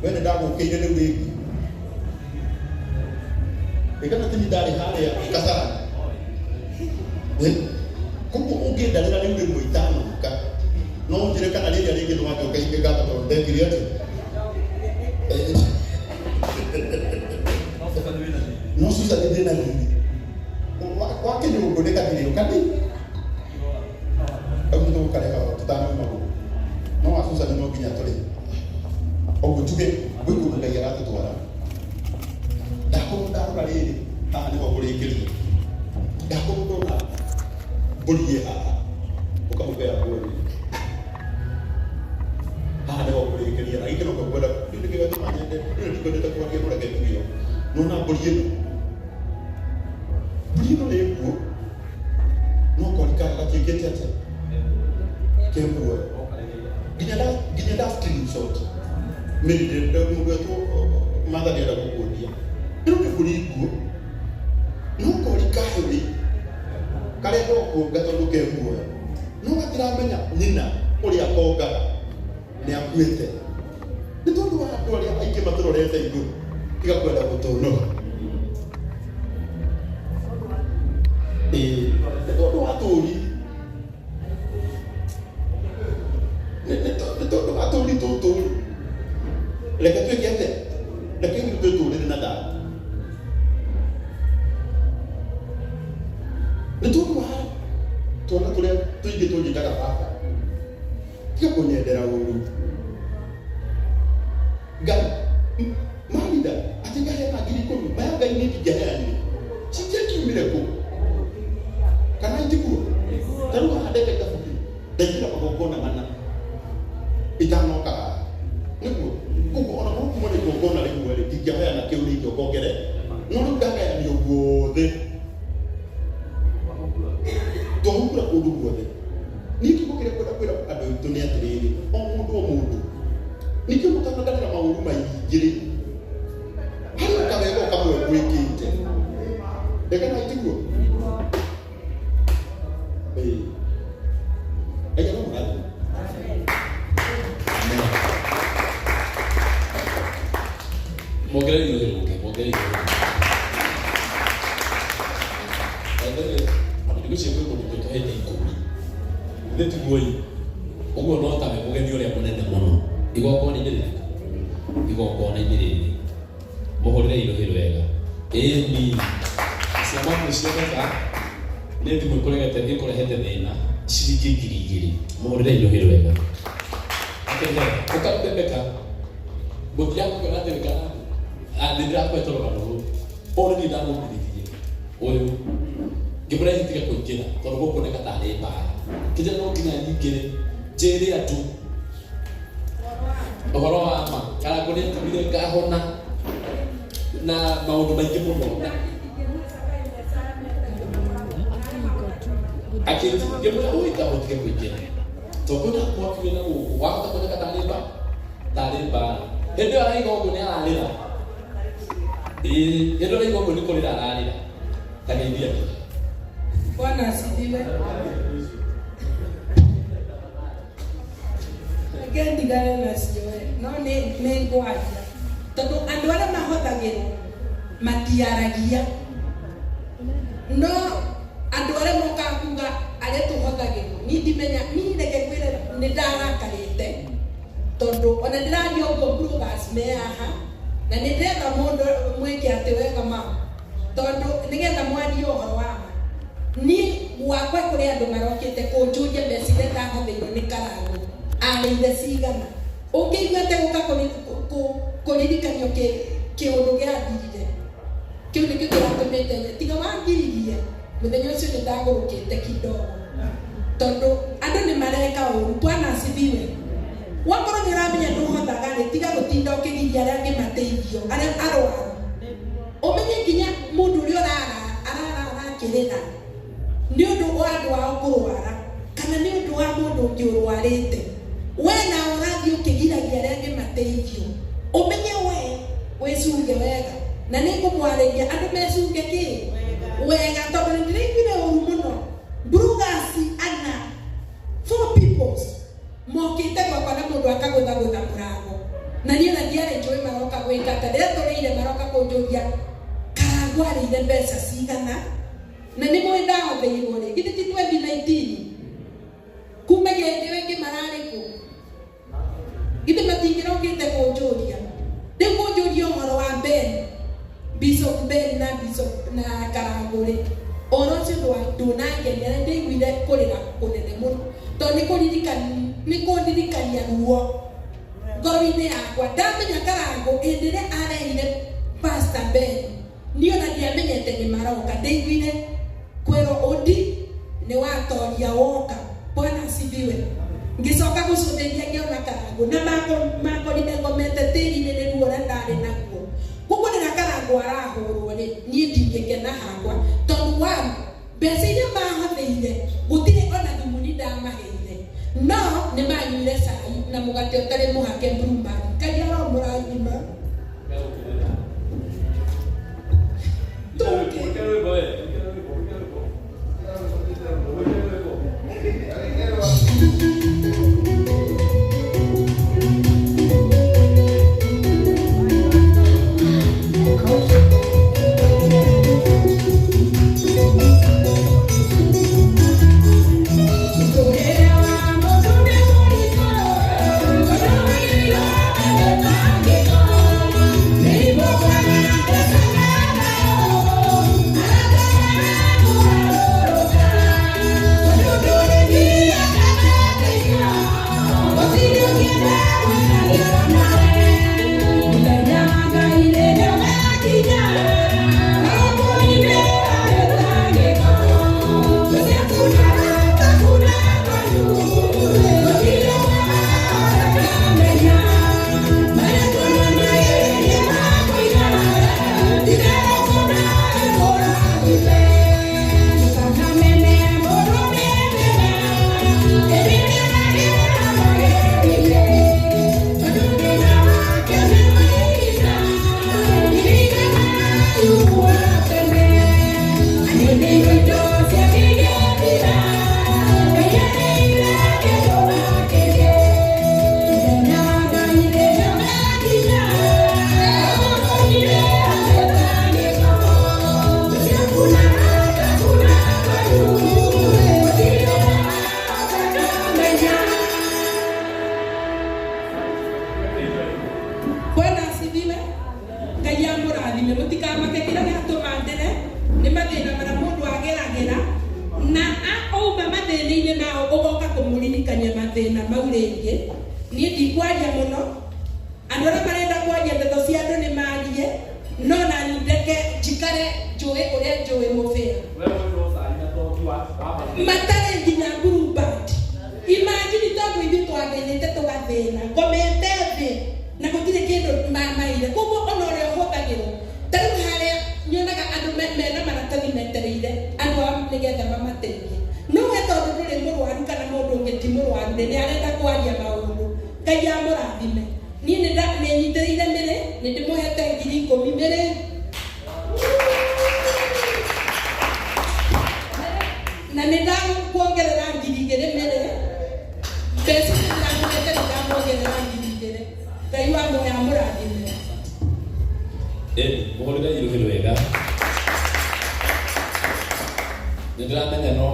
wene ndago keire le wiki ekana tini dali hale ya kasara kuko unge dalila le wiki itano ka no jire kana le ya le no wajo kai ga to de kiriyate no susa de dena ni kwa kile ugoneka kile ukati abundo kale ka tutano no asusa no ginya tole ogutuge wiku nga yarate twara dako bali ani ko boli kiri dako ndo na boli ya ukamupe ya boli ani ko boli kiri ya ikeno ko bola ndi ke watu manyende ndi ko ndeta kwa kero ke ngiyo no na boli no le ko no ko ka ke kete ate ke mbuwe ginyada screenshot mede da mo beto manda de da ko dia no ke boli ko no ko likahuri kale ko gato do ke mbuwe no atira menya nina uri akoga ne akwete nitondo wa ndo ali aike matoro leta igu tiga kwenda gutono nitondo wa tori nitondo wa tori tori leka tu kiate leka ni tu tori nada nitondo wa tona tole tu ige to jita ka tiga konyedera wuru gan malida atinga hema gili ko maya ga ni kijana ni chije kimile ko kana ndiku taru hade ka fuki dajira ko gona mana itano ka niku ko ona mo ko ni ko gona le ko le kijana na keuli ko gere no ga ga ni ogode to hukura ko du gode ni ko kire ko da ko ado dunia tere o mudu niki mutana na mauruma yigire hano kabego kamwe kwekite eka na itiko eka no mwana mogere ni mogere abidi ko chekwe ko to hete ikomi ndetu boyi ogo no ta me mogere yore amonene mono igokona indirire muhorere irohero wega eni siama mushaka neti mukorega tege korehete thina ciringi ngiri igiri muhorere irohero wega akende ukabembeka botia ko na tege kana ndira ko toro kanu ori ni damu ndiriye oyo gibra hitika kujina toro ko ne kata le ba kijana no kinya nyingire jere atu ohoro wa ma kala ko ne tumire ka hona na maundu maingi muno akiri gemura uita otike kujina to kuna kwa kina wa ta ko ka talimba endo ara igo ko ne alira endo ara igo ko ni ko ni alira tagendia Bwana asifiwe. Again digana na siwe no ne ngwaja tondu andu ara mahothagirwo matiaragia no andu ara moka kuga are tuhothagirwo ni ndimenya ni reke kwire ni ndarakarite tondu ona ndirario bloggers me aha na ni ndetha mundu mwike ati wega ma tondu nigetha mwari ohoro wa ni wakwa kuri andu marokite kunjuje mesire ta hothirwo ni karago areire cigana ukiguate guka kuririkania kiundu giathirire kiu nikio kiratumite tiga wangiririe muthenya ucio ni ndagurukite kidogo tondu andu ni mareka uru Bwana asifiwe wakorwo ni ramenya nduhothaga ri tiga gutinda ukiriria aria angi mateithio aria arwaru umenye nginya mundu uria arakirira ni undu wa andu ao kurwara kana ni undu wa mundu ungi urwarite we na urathi ukigiragia aria angi mateithio umenye wicunge wega na ni ngumwariria andu mecunge ki wega tondu ndiriguire uru muno brugasi ana 4 people mokite gwakwa na mundu akagutha murango na niona ndiare njui maroka gwika tarira turire maroka kunjuria karagwarire mbeca cigana na ni mwenda hotheirwo ri githiti 2019 kuma gende wengi marariku githe matingirokite kunjuria riu kunjuria uhoro wa Ben Bishop Ben na Bishop na Karanguri oro cio ndunangenere ndiguire kurira kunene muno to ni kundirikania ruo ngoro-inĩ yakwa ndamenya Karangu indire areire Pastor Ben niona ndiamenyete ni maroka ndiguire kwero odi ni watoria woka Bwana asifiwe ngicoka gucundiria ngiona Karangu na mako nimengomete tiri-inĩ nĩ ruo ndari naguo koguo rĩrĩa Karangu arahũrwo rĩ niĩ ndingĩkena hakwa tondũ wa mbeca iria mahotheire gũtirĩ ona thumuni ndamaheire no nĩ manyuire cai na mũgate ũtarĩ mũhake Blueband Ngai aromũrathima Nĩndĩramenya no